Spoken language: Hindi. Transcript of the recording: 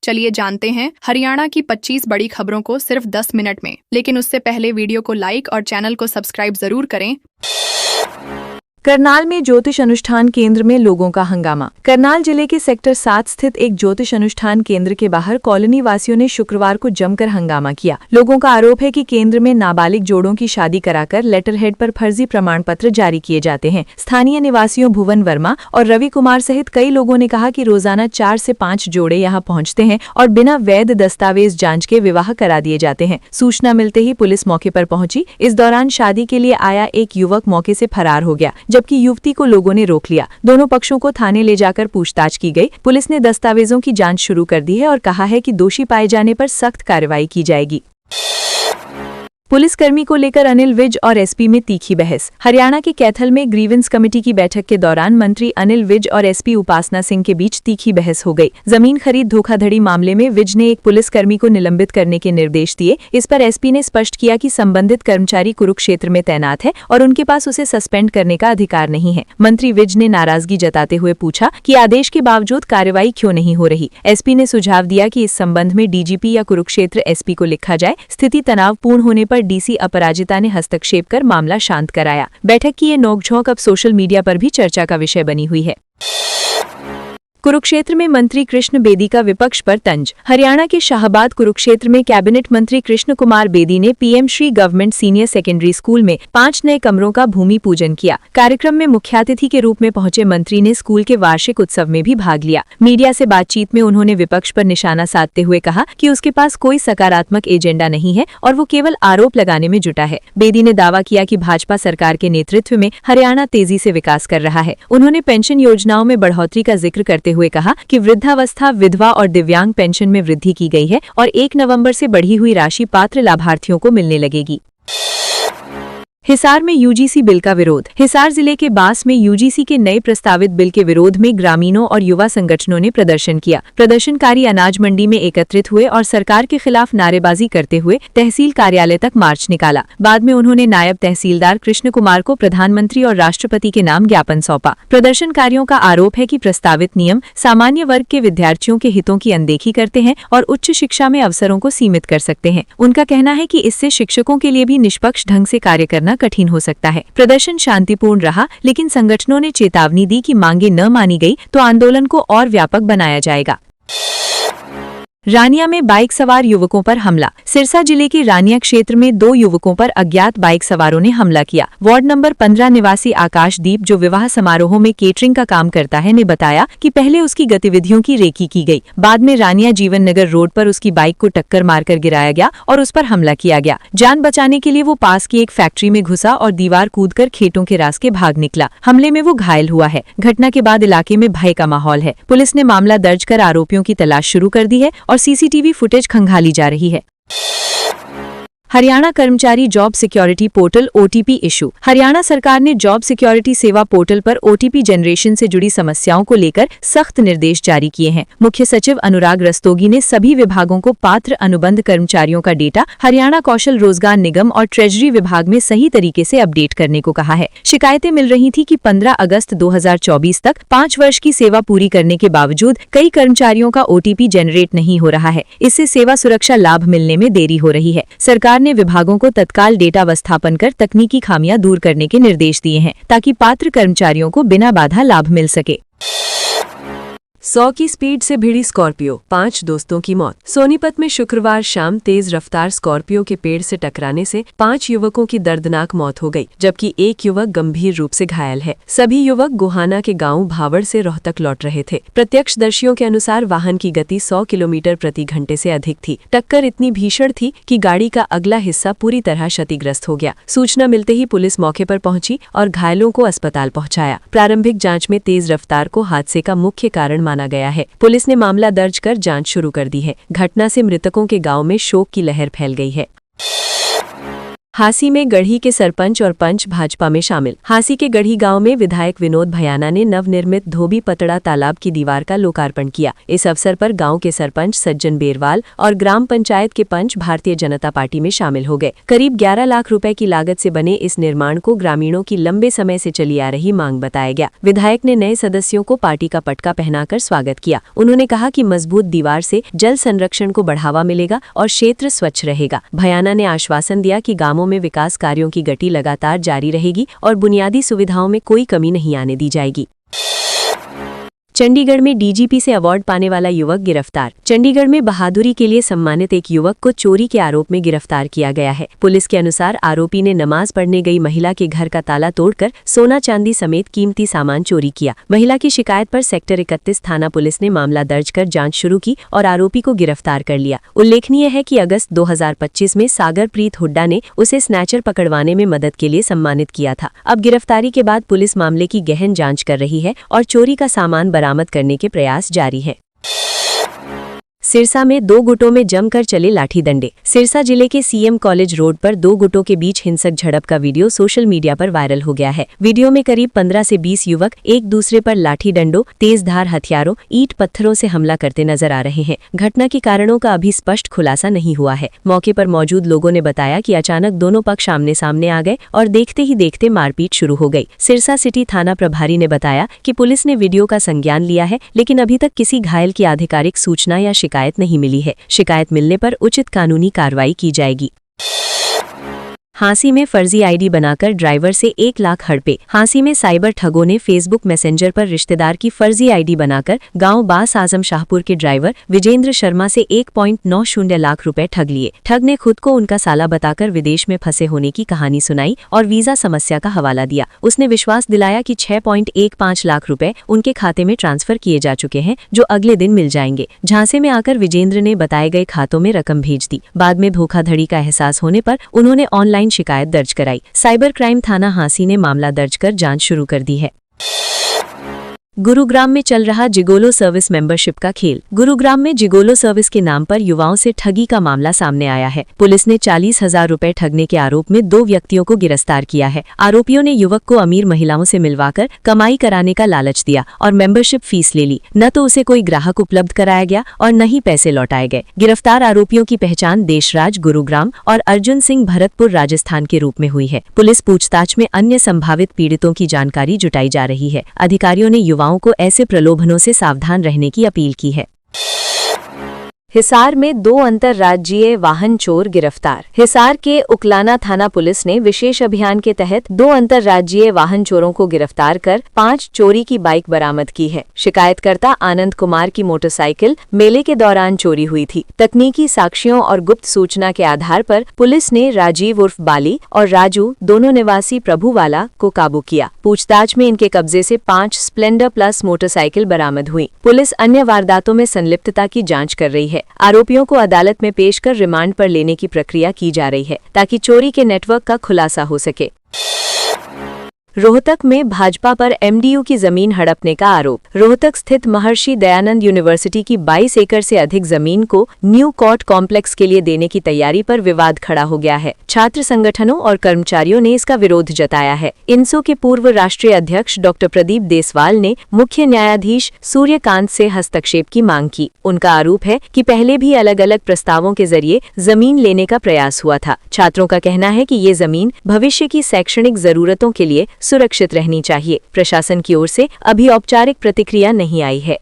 चलिए जानते हैं हरियाणा की 25 बड़ी खबरों को सिर्फ 10 मिनट में। लेकिन उससे पहले वीडियो को लाइक और चैनल को सब्सक्राइब जरूर करें। करनाल में ज्योतिष अनुष्ठान केंद्र में लोगों का हंगामा। करनाल जिले के सेक्टर 7 स्थित एक ज्योतिष अनुष्ठान केंद्र के बाहर कॉलोनी वासियों ने शुक्रवार को जमकर हंगामा किया। लोगों का आरोप है कि केंद्र में नाबालिग जोड़ों की शादी कराकर लेटरहेड पर फर्जी प्रमाण पत्र जारी किए जाते हैं। स्थानीय निवासियों भुवन वर्मा और रवि कुमार सहित कई लोगों ने कहा कि रोजाना 4 से 5 जोड़े यहां पहुंचते हैं और बिना वैध दस्तावेज जांच के विवाह करा दिए जाते हैं। सूचना मिलते ही पुलिस मौके पर पहुंची। इस दौरान शादी के लिए आया एक युवक मौके से फरार हो गया, जबकि युवती को लोगों ने रोक लिया। दोनों पक्षों को थाने ले जाकर पूछताछ की गई। पुलिस ने दस्तावेजों की जांच शुरू कर दी है और कहा है कि दोषी पाए जाने पर सख्त कार्रवाई की जाएगी। पुलिसकर्मी को लेकर अनिल विज और एसपी में तीखी बहस। हरियाणा के कैथल में ग्रीवेंस कमेटी की बैठक के दौरान मंत्री अनिल विज और एसपी उपासना सिंह के बीच तीखी बहस हो गई। जमीन खरीद धोखाधड़ी मामले में विज ने एक पुलिसकर्मी को निलंबित करने के निर्देश दिए। इस पर एसपी ने स्पष्ट किया कि संबंधित कर्मचारी कुरुक्षेत्र में तैनात है और उनके पास उसे सस्पेंड करने का अधिकार नहीं है। मंत्री विज ने नाराजगी जताते हुए पूछा कि आदेश के बावजूद कार्रवाई क्यों नहीं हो रही। एसपी ने सुझाव दिया कि इस संबंध में डीजीपी या कुरुक्षेत्र एसपी को लिखा जाए। स्थिति तनावपूर्ण होने पर डीसी अपराजिता ने हस्तक्षेप कर मामला शांत कराया। बैठक की ये नोकझोंक अब सोशल मीडिया पर भी चर्चा का विषय बनी हुई है। कुरुक्षेत्र में मंत्री कृष्ण बेदी का विपक्ष पर तंज। हरियाणा के शाहबाद कुरुक्षेत्र में कैबिनेट मंत्री कृष्ण कुमार बेदी ने PM Shri government senior secondary school में 5 नए कमरों का भूमि पूजन किया। कार्यक्रम में मुख्यातिथि के रूप में पहुंचे मंत्री ने स्कूल के वार्षिक उत्सव में भी भाग लिया। मीडिया से बातचीत में उन्होंने विपक्ष पर निशाना साधते हुए कहा कि उसके पास कोई सकारात्मक एजेंडा नहीं है और वो केवल आरोप लगाने में जुटा है। बेदी ने दावा किया कि भाजपा सरकार के नेतृत्व में हरियाणा तेजी से विकास कर रहा है। उन्होंने पेंशन योजनाओं में बढ़ोतरी का जिक्र करते हुए कहा कि वृद्धावस्था, विधवा और दिव्यांग पेंशन में वृद्धि की गई है और 1 नवंबर से बढ़ी हुई राशि पात्र लाभार्थियों को मिलने लगेगी। हिसार में यूजीसी बिल का विरोध। हिसार जिले के बास में यूजीसी के नए प्रस्तावित बिल के विरोध में ग्रामीणों और युवा संगठनों ने प्रदर्शन किया। प्रदर्शनकारी अनाज मंडी में एकत्रित हुए और सरकार के खिलाफ नारेबाजी करते हुए तहसील कार्यालय तक मार्च निकाला। बाद में उन्होंने नायब तहसीलदार कृष्ण कुमार को प्रधानमंत्री और राष्ट्रपति के नाम ज्ञापन सौंपा। प्रदर्शनकारियों का आरोप है कि प्रस्तावित नियम सामान्य वर्ग के विद्यार्थियों के हितों की अनदेखी करते हैं और उच्च शिक्षा में अवसरों को सीमित कर सकते हैं। उनका कहना है कि इससे शिक्षकों के लिए भी निष्पक्ष ढंग से कार्य करना कठिन हो सकता है। प्रदर्शन शांतिपूर्ण रहा, लेकिन संगठनों ने चेतावनी दी कि मांगे न मानी गई तो आंदोलन को और व्यापक बनाया जाएगा। रानिया में बाइक सवार युवकों पर हमला। सिरसा जिले के रानिया क्षेत्र में 2 युवकों पर अज्ञात बाइक सवारों ने हमला किया। वार्ड नंबर 15 निवासी आकाशदीप, जो विवाह समारोह में केटरिंग का काम करता है, ने बताया कि पहले उसकी गतिविधियों की रेकी की गई। बाद में रानिया जीवन नगर रोड पर उसकी बाइक को टक्कर मारकर गिराया गया और उस पर हमला किया गया। जान बचाने के लिए वो पास की एक फैक्ट्री में घुसा और दीवार कूदकर खेतों के रास्ते भाग निकला। हमले में वो घायल हुआ है। घटना के बाद इलाके में भय का माहौल है। पुलिस ने मामला दर्ज कर आरोपियों की तलाश शुरू कर दी है और सीसीटीवी फुटेज खंगाली जा रही है। हरियाणा कर्मचारी job security portal OTP issue. Haryana सरकार ने जॉब सिक्योरिटी सेवा पोर्टल पर ओटीपी जनरेशन से जुड़ी समस्याओं को लेकर सख्त निर्देश जारी किए हैं। मुख्य सचिव अनुराग रस्तोगी ने सभी विभागों को पात्र अनुबंध कर्मचारियों का डेटा हरियाणा कौशल रोजगार निगम और ट्रेजरी विभाग में सही तरीके से अपडेट करने को कहा है। शिकायतें मिल रही थी कि 15 अगस्त 2024 तक 5 वर्ष की सेवा पूरी करने के बावजूद कई कर्मचारियों का ओटीपी जनरेट नहीं हो रहा है। इससे सेवा सुरक्षा लाभ मिलने में देरी हो रही है। सरकार ने विभागों को तत्काल डेटा व्यवस्थापन कर तकनीकी खामियां दूर करने के निर्देश दिए हैं, ताकि पात्र कर्मचारियों को बिना बाधा लाभ मिल सके। 100 की स्पीड से भिड़ी स्कॉर्पियो, 5 दोस्तों की मौत। सोनीपत में शुक्रवार शाम तेज रफ्तार स्कॉर्पियो के पेड़ से टकराने से 5 युवकों की दर्दनाक मौत हो गई, जबकि एक युवक गंभीर रूप से घायल है। सभी युवक गोहाना के गांव भावड़ से रोहतक लौट रहे थे। प्रत्यक्षदर्शियों के अनुसार वाहन की गति 100 किलोमीटर प्रति घंटे से अधिक थी। टक्कर इतनी भीषण थी कि गाड़ी का अगला हिस्सा पूरी तरह क्षतिग्रस्त हो गया। सूचना मिलते ही पुलिस मौके पर पहुंची और घायलों को अस्पताल पहुंचाया। प्रारंभिक जांच में तेज रफ्तार को हादसे का मुख्य कारण माना गया है। पुलिस ने मामला दर्ज कर जांच शुरू कर दी है। घटना से मृतकों के गांव में शोक की लहर फैल गई है। हांसी में गढ़ी के सरपंच और पंच भाजपा में शामिल। हांसी के गढ़ी गांव में विधायक विनोद भयाना ने नवनिर्मित धोबी पतड़ा तालाब की दीवार का लोकार्पण किया। इस अवसर पर गांव के सरपंच सज्जन बेरवाल और ग्राम पंचायत के पंच भारतीय जनता पार्टी में शामिल हो गए। करीब 11 लाख रुपए की लागत से बने इस निर्माण को ग्रामीणों की लंबे समय से चली आ रही मांग बताया गया। विधायक ने नए सदस्यों को पार्टी का पटका पहनाकर स्वागत किया। उन्होंने कहा कि मजबूत दीवार से जल संरक्षण को बढ़ावा मिलेगा और क्षेत्र स्वच्छ रहेगा। भयाना ने आश्वासन दिया कि गांवों में विकास कार्यों की गति लगातार जारी रहेगी और बुनियादी सुविधाओं में कोई कमी नहीं आने दी जाएगी। चंडीगढ़ में डीजीपी से अवार्ड पाने वाला युवक गिरफ्तार। चंडीगढ़ में बहादुरी के लिए सम्मानित एक युवक को चोरी के आरोप में गिरफ्तार किया गया है। पुलिस के अनुसार आरोपी ने नमाज पढ़ने गई महिला के घर का ताला तोड़कर सोना चांदी समेत कीमती सामान चोरी किया। महिला की शिकायत पर सेक्टर 31 थाना पुलिस ने मामला दर्ज कर जांच शुरू की और आरोपी को गिरफ्तार कर लिया। उल्लेखनीय है कि अगस्त 2025 में सागर प्रीत हुड्डा ने उसे स्नैचर पकड़वाने में मदद के लिए सम्मानित किया था। अब गिरफ्तारी के बाद पुलिस मामले की गहन जांच कर रही है और चोरी का सामान बरामद करने के प्रयास जारी हैं। सिरसा में 2 गुटों में जमकर चले लाठी डंडे। सिरसा जिले के सीएम कॉलेज रोड पर 2 गुटों के बीच हिंसक झड़प का वीडियो सोशल मीडिया पर वायरल हो गया है। वीडियो में करीब 15 से 20 युवक एक दूसरे पर लाठी डंडों, तेजधार हथियारों, ईंट पत्थरों से हमला करते नजर आ रहे हैं। घटना के कारणों का अभी स्पष्ट खुलासा नहीं हुआ है। मौके पर मौजूद लोगों ने बताया कि अचानक दोनों पक्ष आमने सामने आ गए और देखते ही देखते मारपीट शुरू हो गई। सिरसा सिटी थाना प्रभारी ने बताया कि पुलिस ने वीडियो का संज्ञान लिया है, लेकिन अभी तक किसी घायल की आधिकारिक सूचना या शिकायत नहीं मिली है। शिकायत मिलने पर उचित कानूनी कार्रवाई की जाएगी। हांसी में फर्जी आईडी बनाकर ड्राइवर से 1 लाख हड़पे। हांसी में साइबर ठगों ने फेसबुक मैसेंजर पर रिश्तेदार की फर्जी आईडी बनाकर गांव बास आजम शाहपुर के ड्राइवर विजेंद्र शर्मा से 1.90 लाख रुपए ठग लिए। ठग ने खुद को उनका साला बताकर विदेश में फंसे होने की कहानी सुनाई और वीजा समस्या का हवाला दिया। उसने विश्वास दिलाया कि 6.15 लाख रुपए उनके खाते में ट्रांसफर किए जा चुके हैं, जो अगले दिन मिल जाएंगे। झांसे में आकर विजेंद्र ने बताए गए खातों में रकम भेज दी। बाद में धोखाधड़ी का एहसास होने पर उन्होंने ऑनलाइन शिकायत दर्ज कराई। साइबर क्राइम थाना हांसी ने मामला दर्ज कर जांच शुरू कर दी है। गुरुग्राम में चल रहा जिगोलो सर्विस मेंबरशिप का खेल। गुरुग्राम में जिगोलो सर्विस के नाम पर युवाओं से ठगी का मामला सामने आया है। पुलिस ने 40,000 रुपए ठगने के आरोप में 2 व्यक्तियों को गिरफ्तार किया है। आरोपियों ने युवक को अमीर महिलाओं से मिलवाकर कमाई कराने का लालच दिया और मेंबरशिप फीस ले ली। न तो उसे कोई ग्राहक उपलब्ध कराया गया और न ही पैसे लौटाए गए। गिरफ्तार आरोपियों की पहचान देशराज गुरुग्राम और अर्जुन सिंह भरतपुर राजस्थान के रूप में हुई है। पुलिस पूछताछ में अन्य संभावित पीड़ितों की जानकारी जुटाई जा रही है। अधिकारियों ने युवाओं को ऐसे प्रलोभनों से सावधान रहने की अपील की है। हिसार में 2 अंतर्राज्यीय वाहन चोर गिरफ्तार। हिसार के उकलाना थाना पुलिस ने विशेष अभियान के तहत 2 अंतर्राज्यीय वाहन चोरों को गिरफ्तार कर 5 चोरी की बाइक बरामद की है। शिकायतकर्ता आनंद कुमार की मोटरसाइकिल मेले के दौरान चोरी हुई थी। तकनीकी साक्ष्यों और गुप्त सूचना के आधार पर पुलिस ने राजीव उर्फ बाली और राजू, दोनों निवासी प्रभुवाला, को काबू किया। पूछताछ में इनके कब्जे से 5 स्प्लेंडर प्लस मोटरसाइकिल बरामद हुई। पुलिस अन्य वारदातों में संलिप्तता की जांच कर रही है। आरोपियों को अदालत में पेश कर रिमांड पर लेने की प्रक्रिया की जा रही है, ताकि चोरी के नेटवर्क का खुलासा हो सके। रोहतक में भाजपा पर एमडीयू की जमीन हड़पने का आरोप। रोहतक स्थित महर्षि दयानंद यूनिवर्सिटी की 22 एकड़ से अधिक जमीन को न्यू कोर्ट कॉम्प्लेक्स के लिए देने की तैयारी पर विवाद खड़ा हो गया है। छात्र संगठनों और कर्मचारियों ने इसका विरोध जताया है। इनसो के पूर्व राष्ट्रीय अध्यक्ष डॉक्टर प्रदीप देसवाल ने मुख्य न्यायाधीश सूर्यकांत से हस्तक्षेप की मांग की। उनका आरोप है कि पहले भी अलग अलग प्रस्तावों के जरिए जमीन लेने का प्रयास हुआ था। छात्रों का कहना है कि ये जमीन भविष्य की शैक्षणिक जरूरतों के लिए सुरक्षित रहनी चाहिए। प्रशासन की ओर से अभी औपचारिक प्रतिक्रिया नहीं आई है।